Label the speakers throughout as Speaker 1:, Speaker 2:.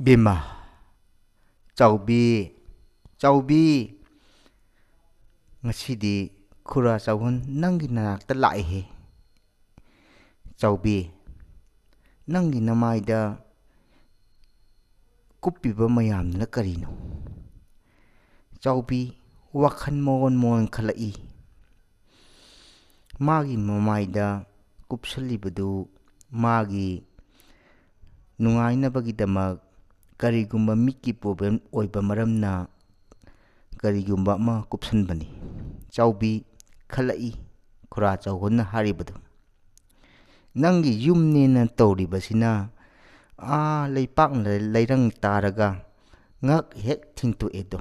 Speaker 1: ꯕꯤꯃꯥ ꯆꯥꯎꯕꯤ ꯆꯥꯎꯕꯤ ꯉꯁꯤꯗꯤ ꯈꯨꯔꯥ ꯆꯥꯎꯍꯟ ꯅꯪꯒꯤ ꯅꯅꯥꯛꯇ ꯂꯥꯛꯏꯍꯦ. ꯆꯥꯎꯕꯤ ꯅꯪꯒꯤ ꯅꯃꯥꯏꯗ ꯀꯨꯞꯄꯤꯕ ꯃꯌꯥꯝꯗꯨꯅ ꯀꯔꯤꯅꯣ? ꯆꯥꯎꯕꯤ ꯋꯥꯈꯜ ꯃꯑꯣꯟ ꯃꯑꯣꯟ ꯈꯜꯂꯛꯏ. ꯃꯥꯒꯤ ꯃꯃꯥꯏꯗ ꯀꯨꯞꯁꯜꯂꯤꯕꯗꯨ ꯃꯥꯒꯤ ꯅꯨꯡꯉꯥꯏꯅꯕꯒꯤꯗꯃꯛ ꯀꯔꯤꯒꯨꯝꯕ ꯃꯤꯠꯀꯤ ꯄ꯭ꯔꯣꯕ꯭ꯂꯦꯝ ꯑꯣꯏꯕ ꯃꯔꯝꯅ ꯀꯔꯤꯒꯨꯝꯕ ꯑꯃ ꯀꯨꯞꯁꯟꯕꯅꯤ. ꯆꯥꯎꯕꯤ ꯈꯜꯂꯛꯏ ꯈꯨꯔꯥ ꯆꯥꯎꯍꯟꯅ ꯍꯥꯏꯔꯤꯕꯗꯨ. ꯅꯪꯒꯤ ꯌꯨꯝꯅꯦꯅ ꯇꯧꯔꯤꯕꯁꯤꯅ ꯂꯩꯄꯥꯛꯅ ꯂꯩꯔꯪ ꯇꯥꯔꯒ ꯉꯛ ꯍꯦꯛ ꯊꯤꯡꯇꯣꯛꯑꯦꯗꯣ.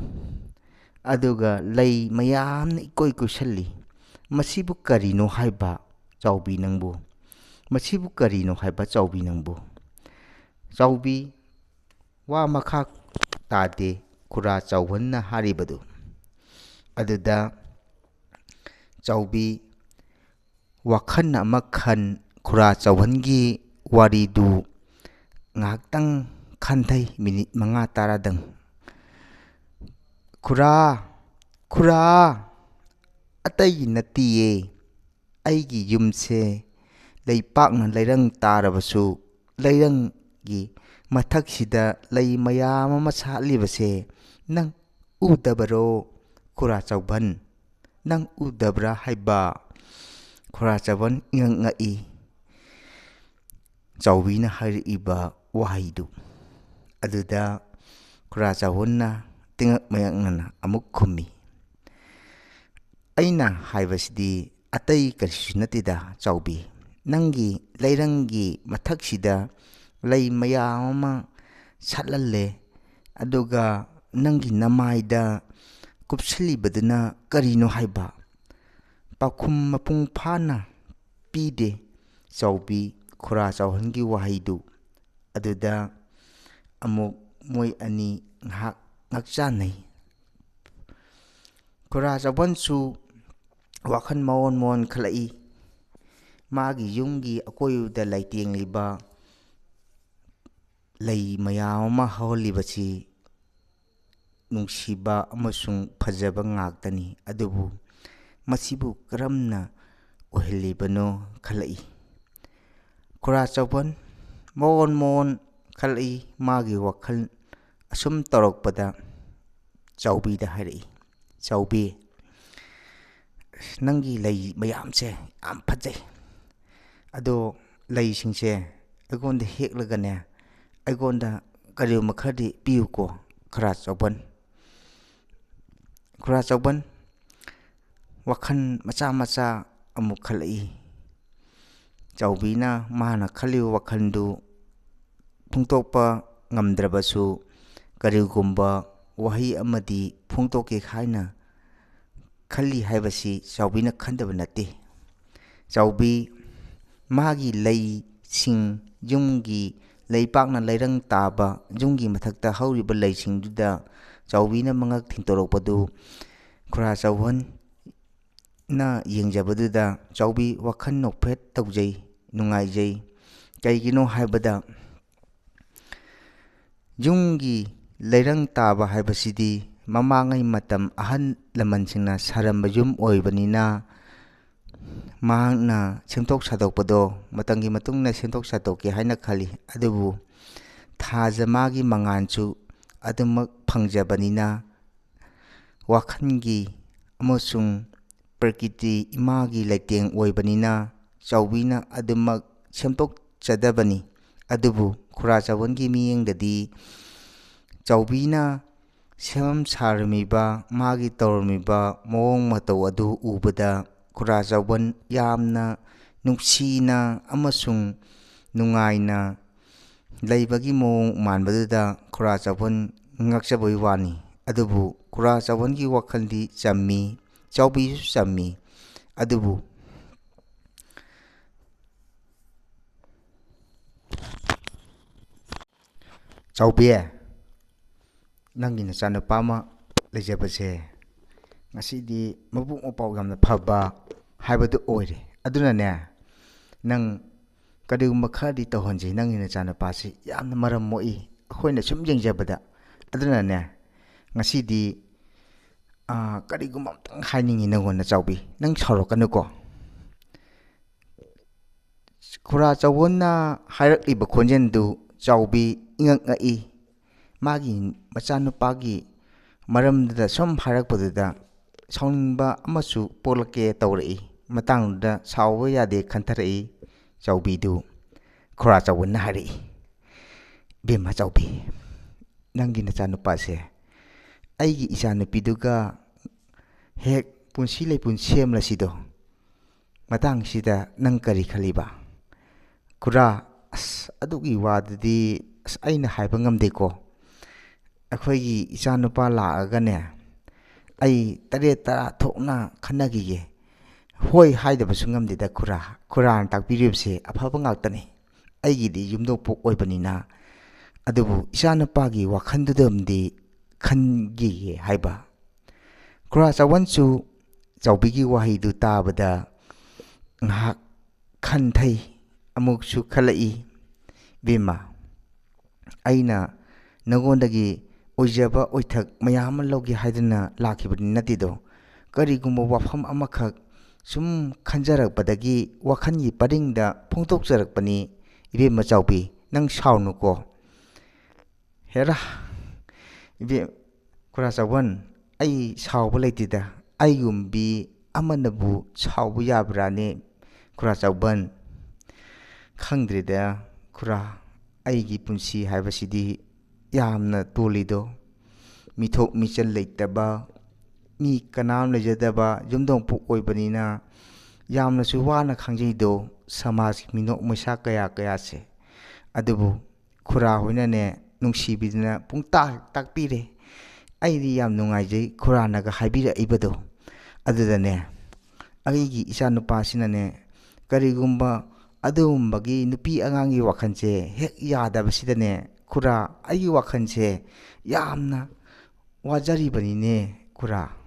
Speaker 1: ꯑꯗꯨꯒ ꯂꯩ ꯃꯌꯥꯝꯅ ꯏꯀꯣꯏ ꯀꯣꯏꯁꯜꯂꯤ. ꯃꯁꯤꯕꯨ ꯀꯔꯤꯅꯣ ꯍꯥꯏꯕ ꯆꯥꯎꯕꯤ ꯅꯪꯕꯨ? ꯃꯁꯤꯕꯨ ꯀꯔꯤꯅꯣ ꯍꯥꯏꯕ ꯆꯥꯎꯕꯤ ꯅꯪꯕꯨ? ꯆꯥꯎꯕꯤ ꯋꯥ ꯃꯈꯥ ꯇꯥꯗꯦ ꯈꯨꯔꯥ ꯆꯥꯎꯍꯟꯅ ꯍꯥꯏꯔꯤꯕꯗꯨ. ꯑꯗꯨꯗ ꯆꯥꯎꯕꯤ ꯋꯥꯈꯜ ꯑꯃ ꯈꯟ ꯈꯨꯔꯥ ꯆꯥꯎꯍꯟꯒꯤ ꯋꯥꯔꯤꯗꯨ ꯉꯥꯏꯍꯥꯛꯇꯪ ꯈꯟꯊꯩ. ꯃꯤꯅꯤꯠ 5-10ꯗꯪ. ꯈꯨꯔꯥ ꯈꯨꯔꯥ ꯑꯇꯩꯒꯤ ꯅꯠꯇꯤꯌꯦ. ꯑꯩꯒꯤ ꯌꯨꯝꯁꯦ ꯂꯩꯄꯥꯛꯅ ꯂꯩꯔꯪ ꯇꯥꯔꯕꯁꯨ ꯂꯩꯔꯪꯒꯤ ꯃꯊꯛꯁꯤꯗ ꯂꯩ ꯃꯌꯥꯝ ꯑꯃ ꯁꯥꯠꯂꯤꯕꯁꯦ ꯅꯪ ꯎꯗꯕꯔꯣ ꯈꯨꯔꯥ ꯆꯥꯎꯍꯟ? ꯅꯪ ꯎꯗꯕ꯭ꯔꯥ ꯍꯥꯏꯕ? ꯈꯨꯔꯥ ꯆꯥꯎꯍꯟ ꯏꯉꯛ ꯉꯛꯏ ꯆꯥꯎꯕꯤꯅ ꯍꯥꯏꯔꯛꯏꯕ ꯋꯥꯍꯩꯗꯨ. ꯑꯗꯨꯗ ꯈꯨꯔꯥ ꯆꯥꯎꯍꯟꯅ ꯇꯤꯉꯛ ꯃꯌꯛꯅꯅ ꯑꯃꯨꯛ ꯈꯨꯝꯃꯤ. ꯑꯩꯅ ꯍꯥꯏꯕꯁꯤꯗꯤ ꯑꯇꯩ ꯀꯔꯤꯁꯨ ꯅꯠꯇꯦꯗ ꯆꯥꯎꯕꯤ. ꯅꯪꯒꯤ ꯂꯩꯔꯪꯒꯤ ꯃꯊꯛꯁꯤꯗ ꯂꯩ ꯃꯌꯥꯝ ꯑꯃ ꯁꯥꯠꯍꯜꯂꯦ. ꯑꯗꯨꯒ ꯅꯪꯒꯤ ꯅꯃꯥꯏꯗ ꯀꯨꯞꯁꯜꯂꯤꯕꯗꯨꯅ ꯀꯔꯤꯅꯣ ꯍꯥꯏꯕ? ꯄꯥꯎꯈꯨꯝ ꯃꯄꯨꯡ ꯐꯥꯅ ꯄꯤꯗꯦ ꯆꯥꯎꯕꯤ ꯈꯨꯔꯥ ꯆꯥꯎꯍꯟꯒꯤ ꯋꯥꯍꯩꯗꯨ. ꯑꯗꯨꯗ ꯑꯃꯨꯛ ꯃꯣꯏ ꯑꯅꯤ ꯉꯥꯏꯍꯥꯛ ꯉꯛꯆꯥꯟꯅꯩ. ꯈꯨꯔꯥ ꯆꯥꯎꯍꯟꯁꯨ ꯋꯥꯈꯜ ꯃꯑꯣꯟ ꯃꯑꯣꯟ ꯈꯜꯂꯛꯏ. ꯃꯥꯒꯤ ꯌꯨꯝꯒꯤ ꯑꯀꯣꯏꯕꯗ ꯂꯩꯇꯦꯡꯂꯤꯕ ꯂꯩ ꯃꯌꯥꯝ ꯑꯃ ꯍꯧꯍꯜꯂꯤꯕꯁꯤ ꯅꯨꯡꯁꯤꯕ ꯑꯃꯁꯨꯡ ꯐꯖꯕ ꯉꯥꯛꯇꯅꯤ. ꯑꯗꯨꯕꯨ ꯃꯁꯤꯕꯨ ꯀꯔꯝꯅ ꯑꯣꯏꯍꯜꯂꯤꯕꯅꯣ ꯈꯜꯂꯛꯏ. ꯈꯨꯔꯥ ꯆꯥꯎꯍꯟ ꯃꯑꯣꯟ ꯃꯑꯣꯟ ꯈꯜꯂꯛꯏ. ꯃꯥꯒꯤ ꯋꯥꯈꯜ ꯑꯁꯨꯝ ꯇꯧꯔꯛꯄꯗ ꯆꯥꯎꯕꯤꯗ ꯍꯥꯏꯔꯛꯏ. ꯆꯥꯎꯕꯤ ꯅꯪꯒꯤ ꯂꯩ ꯃꯌꯥꯝꯁꯦ ꯌꯥꯝ ꯐꯖꯩ. ꯑꯗꯣ ꯂꯩꯁꯤꯡꯁꯦ ꯑꯩꯉꯣꯟꯗ ꯍꯦꯛꯂꯒꯅꯦ ꯑꯩꯉꯣꯟꯗ ꯀꯔꯤꯒꯨꯝꯕ ꯈꯔꯗꯤ ꯄꯤꯌꯨꯀꯣ ꯈꯨꯔꯥ ꯆꯥꯎꯍꯟ. ꯈꯨꯔꯥ ꯆꯥꯎꯍꯟ ꯋꯥꯈꯜ ꯃꯆꯥ ꯃꯆꯥ ꯑꯃꯨꯛ ꯈꯜꯂꯛꯏ. ꯆꯥꯎꯕꯤꯅ ꯃꯥꯅ ꯈꯜꯂꯤꯕ ꯋꯥꯈꯜꯗꯨ ꯐꯣꯡꯗꯣꯛꯄ ꯉꯝꯗ꯭ꯔꯕꯁꯨ ꯀꯔꯤꯒꯨꯝꯕ ꯋꯥꯍꯩ ꯑꯃꯗꯤ ꯐꯣꯡꯗꯣꯛꯀꯦ ꯍꯥꯏꯅ ꯈꯜꯂꯤ ꯍꯥꯏꯕꯁꯤ ꯆꯥꯎꯕꯤꯅ ꯈꯟꯗꯕ ꯅꯠꯇꯦ. ꯆꯥꯎꯕꯤ ꯃꯥꯒꯤ ꯂꯩꯁꯤꯡ ꯌꯨꯝꯒꯤ ꯂꯩꯄꯥꯛꯅ ꯂꯩꯔꯪ ꯇꯥꯕ ꯌꯨꯝꯒꯤ ꯃꯊꯛꯇ ꯍꯧꯔꯤꯕ ꯂꯩꯁꯤꯡꯗꯨꯗ ꯆꯥꯎꯕꯤꯅ ꯃꯉꯛ ꯊꯤꯟꯇꯣꯔꯛꯄꯗꯨ ꯈꯨꯔꯥ ꯆꯥꯎꯍꯟꯅ ꯌꯦꯡꯖꯕꯗꯨꯗ ꯆꯥꯎꯕꯤ ꯋꯥꯈꯜ ꯅꯣꯛꯐꯦꯠ ꯇꯧꯖꯩ, ꯅꯨꯡꯉꯥꯏꯖꯩ. ꯀꯩꯒꯤꯅꯣ ꯍꯥꯏꯕꯗ ꯌꯨꯝꯒꯤ ꯂꯩꯔꯪ ꯇꯥꯕ ꯍꯥꯏꯕꯁꯤꯗꯤ ꯃꯃꯥꯡꯉꯩ ꯃꯇꯝ ꯑꯍꯜ ꯂꯃꯟꯁꯤꯡꯅ ꯁꯥꯔꯝꯕ ꯌꯨꯝ ꯑꯣꯏꯕꯅꯤꯅ ꯃꯍꯥꯛꯅ ꯁꯦꯝꯗꯣꯛ ꯁꯥꯗꯣꯛꯄꯗꯣ ꯃꯇꯝꯒꯤ ꯃꯇꯨꯡꯏꯟꯅ ꯁꯦꯝꯗꯣꯛ ꯁꯥꯗꯣꯛꯀꯦ ꯍꯥꯏꯅ ꯈꯜꯂꯤ. ꯑꯗꯨꯕꯨ ꯊꯥꯖ ꯃꯥꯒꯤ ꯃꯉꯥꯜꯁꯨ ꯑꯗꯨꯃꯛ ꯐꯪꯖꯕꯅꯤꯅ ꯋꯥꯈꯜꯒꯤ ꯑꯃꯁꯨꯡ ꯄ꯭ꯔꯀꯤꯇꯤ ꯏꯃꯥꯒꯤ ꯂꯩꯇꯦꯡ ꯑꯣꯏꯕꯅꯤꯅ ꯆꯥꯎꯕꯤꯅ ꯑꯗꯨꯃꯛ ꯁꯦꯝꯗꯣꯛꯆꯗꯕꯅꯤ. ꯑꯗꯨꯕꯨ ꯈꯨꯔꯥ ꯆꯥꯎꯍꯟꯒꯤ ꯃꯤꯠꯌꯦꯡꯗꯗꯤ ꯆꯥꯎꯕꯤꯅ ꯁꯦꯝ ꯁꯥꯔꯝꯃꯤꯕ ꯃꯥꯒꯤ ꯇꯧꯔꯝꯃꯤꯕ ꯃꯑꯣꯡ ꯃꯇꯧ ꯑꯗꯨ ꯎꯕꯗ ꯈꯨꯔꯥ ꯆꯥꯎꯍꯟ ꯌꯥꯝꯅ ꯅꯨꯡꯁꯤꯅ ꯑꯃꯁꯨꯡ ꯅꯨꯡꯉꯥꯏꯅ ꯂꯩꯕꯒꯤ ꯃꯑꯣꯡ ꯃꯥꯟꯕꯗꯨꯗ ꯈꯨꯔꯥ ꯆꯥꯎꯍꯟ ꯉꯛꯆꯕꯒꯤ ꯋꯥꯅꯤ. ꯑꯗꯨꯕꯨ ꯈꯨꯔꯥ ꯆꯥꯎꯍꯟꯒꯤ ꯋꯥꯈꯜꯗꯤ ꯆꯝꯃꯤ, ꯆꯥꯎꯕꯤꯁꯨ ꯆꯝꯃꯤ. ꯑꯗꯨꯕꯨ ꯆꯥꯎꯕꯤ ꯅꯪꯒꯤ ꯅꯆꯥꯅꯨꯄꯥ ꯑꯃ ꯂꯩꯖꯕꯁꯦ ꯉꯁꯤꯗꯤ ꯃꯕꯨꯛ ꯃꯄꯥꯎ ꯌꯥꯝꯅ ꯐꯕ ꯍꯥꯏꯕꯗꯨ ꯑꯣꯏꯔꯦ. ꯑꯗꯨꯅꯅꯦ ꯅꯪ ꯀꯔꯤꯒꯨꯝꯕ ꯈꯔꯗꯤ ꯇꯧꯍꯟꯁꯤ. ꯅꯪꯒꯤ ꯅꯆꯥꯅꯨꯄꯥꯁꯤ ꯌꯥꯝꯅ ꯃꯔꯝ ꯃꯣꯛꯏ. ꯑꯩꯈꯣꯏꯅ ꯁꯨꯝ ꯌꯦꯡꯖꯕꯗ ꯑꯗꯨꯅꯅꯦ ꯉꯁꯤꯗꯤ ꯀꯔꯤꯒꯨꯝꯕ ꯑꯝꯇꯪ ꯍꯥꯏꯅꯤꯡꯉꯤ ꯅꯪꯉꯣꯟꯗ ꯆꯥꯎꯕꯤ, ꯅꯪ ꯁꯥꯎꯔꯛꯀꯅꯨꯀꯣ. ꯈꯨꯔꯥ ꯆꯥꯎꯕꯅ ꯍꯥꯏꯔꯛꯂꯤꯕ ꯈꯣꯟꯖꯦꯜꯗꯨ ꯆꯥꯎꯕꯤ ꯏꯉꯛ ꯉꯛꯏ. ꯃꯥꯒꯤ ꯃꯆꯥꯅꯨꯄꯥꯒꯤ ꯃꯔꯝꯗꯨꯗ ꯁꯨꯝ ꯍꯥꯏꯔꯛꯄꯗꯨꯗ ꯁꯥꯎꯅꯤꯡꯕ ꯑꯃꯁꯨ ꯄꯣꯛꯂꯛꯀꯦ ꯇꯧꯔꯛꯏ. ꯃꯇꯥꯡꯗꯨꯗ ꯁꯥꯎꯕ ꯌꯥꯗꯦ ꯈꯟꯊꯔꯛꯏ ꯆꯥꯎꯕꯤꯗꯨ. ꯈꯨꯔꯥ ꯆꯥꯎꯕꯅ ꯍꯥꯏꯔꯛꯏ, ꯏꯕꯦꯝꯃ ꯆꯥꯎꯕꯤ, ꯅꯪꯒꯤ ꯅꯆꯥꯅꯨꯄꯥꯁꯦ ꯑꯩꯒꯤ ꯏꯆꯥꯅꯨꯄꯤꯗꯨꯒ ꯍꯦꯛ ꯄꯨꯟꯁꯤ ꯂꯩꯄꯨꯟ ꯁꯦꯝꯂꯁꯤꯗꯣ, ꯃꯇꯥꯡꯁꯤꯗ ꯅꯪ ꯀꯔꯤ ꯈꯜꯂꯤꯕ? ꯈꯨꯔꯥ, ꯑꯗꯨꯒꯤ ꯋꯥꯗꯨꯗꯤ ꯑꯩꯅ ꯍꯥꯏꯕ ꯉꯝꯗꯦꯀꯣ. ꯑꯩꯈꯣꯏꯒꯤ ꯏꯆꯥꯅꯨꯄꯥ ꯂꯥꯛꯑꯒꯅꯦ ꯑꯩ 9-10 ꯊꯣꯛꯅ ꯈꯟꯅꯈꯤꯒꯦ. ꯍꯣꯏ ꯍꯥꯏꯗꯕꯁꯨ ꯉꯝꯗꯦꯗ ꯈꯨꯔꯥ. ꯈꯨꯔꯥꯅ ꯇꯥꯛꯄꯤꯔꯤꯕꯁꯦ ꯑꯐꯕ ꯉꯥꯛꯇꯅꯤ. ꯑꯩꯒꯤꯗꯤ ꯌꯨꯝꯊꯣꯡꯄꯣꯛ ꯑꯣꯏꯕꯅꯤꯅ. ꯑꯗꯨꯕꯨ ꯏꯆꯥꯅꯨꯄꯥꯒꯤ ꯋꯥꯈꯜꯗꯨꯗꯝꯗꯤ ꯈꯟꯈꯤꯒꯦ ꯍꯥꯏꯕ. ꯈꯨꯔꯥ ꯆꯥꯎꯕꯟꯁꯨ ꯆꯥꯎꯕꯤꯒꯤ ꯋꯥꯍꯩꯗꯨ ꯇꯥꯕꯗ ꯉꯥꯏꯍꯥꯛ ꯈꯟꯊꯩ, ꯑꯃꯨꯛꯁꯨ ꯈꯜꯂꯛꯏ. ꯏꯕꯦꯝꯃ, ꯑꯩꯅ ꯅꯉꯣꯟꯗꯒꯤ ꯑꯣꯏꯖꯕ ꯑꯣꯏꯊꯛ ꯃꯌꯥꯝ ꯑꯃ ꯂꯧꯒꯦ ꯍꯥꯏꯗꯨꯅ ꯂꯥꯛꯈꯤꯕꯗꯤ ꯅꯠꯇꯦꯗꯣ. ꯀꯔꯤꯒꯨꯝꯕ ꯋꯥꯐꯝ ꯑꯃꯈꯛ ꯁꯨꯝ ꯈꯟꯖꯔꯛꯄꯗꯒꯤ ꯋꯥꯈꯜꯒꯤ ꯄꯔꯤꯡꯗ ꯐꯣꯡꯗꯣꯛꯆꯔꯛꯄꯅꯤ. ꯏꯕꯦꯝꯃ ꯆꯥꯎꯕꯤ, ꯅꯪ ꯁꯥꯎꯅꯨꯀꯣ. ꯍꯦꯔꯥ ꯈꯨꯔꯥ ꯆꯥꯎꯕꯟ, ꯑꯩ ꯁꯥꯎꯕ ꯂꯩꯇꯦꯗ. ꯑꯩꯒꯨꯝꯕꯤ ꯑꯃꯅꯕꯨ ꯁꯥꯎꯕ ꯌꯥꯕ꯭ꯔꯥꯅꯦ ꯈꯨꯔꯥ ꯆꯥꯎꯕꯟ? ꯈꯪꯗ꯭ꯔꯦꯗ ꯈꯨꯔꯥ, ꯑꯩꯒꯤ ꯄꯨꯟꯁꯤ ꯍꯥꯏꯕꯁꯤꯗꯤ ꯌꯥꯝꯅ ꯇꯣꯜꯂꯤꯗꯣ. ꯃꯤꯊꯣꯛ ꯃꯤꯆꯜ ꯂꯩꯇꯕ, ꯃꯤ ꯀꯅꯥꯝ ꯂꯩꯖꯗꯕ ꯌꯨꯝꯊꯣꯡꯄꯣꯛ ꯑꯣꯏꯕꯅꯤꯅ ꯌꯥꯝꯅꯁꯨ ꯋꯥꯅ ꯈꯪꯖꯩꯗꯣ ꯁꯃꯥꯖꯀꯤ ꯃꯤꯅꯣꯛ ꯃꯩꯁꯥ ꯀꯌꯥꯁꯦ. ꯑꯗꯨꯕꯨ ꯈꯨꯔꯥ ꯍꯣꯏꯅꯅꯦ ꯅꯨꯡꯁꯤꯕꯤꯗꯨꯅ ꯄꯨꯡꯇꯥꯛ ꯇꯥꯛꯄꯤꯔꯦ. ꯑꯩꯗꯤ ꯌꯥꯝ ꯅꯨꯡꯉꯥꯏꯖꯩ ꯈꯨꯔꯥꯅꯒ ꯍꯥꯏꯕꯤꯔꯛꯏꯕꯗꯣ. ꯑꯗꯨꯗꯅꯦ ꯑꯩꯒꯤ ꯏꯆꯥꯅꯨꯄꯥꯁꯤꯅꯅꯦ ꯀꯔꯤꯒꯨꯝꯕ ꯑꯗꯨꯒꯨꯝꯕꯒꯤ ꯅꯨꯄꯤ ꯑꯉꯥꯡꯒꯤ ꯋꯥꯈꯜꯁꯦ ꯍꯦꯛ ꯌꯥꯗꯕꯁꯤꯗꯅꯦ ꯈꯨꯔꯥ, ꯑꯩꯒꯤ ꯋꯥꯈꯜꯁꯦ ꯌꯥꯝꯅ ꯋꯥꯖꯔꯤꯕꯅꯤꯅꯦ ꯈꯨꯔꯥ.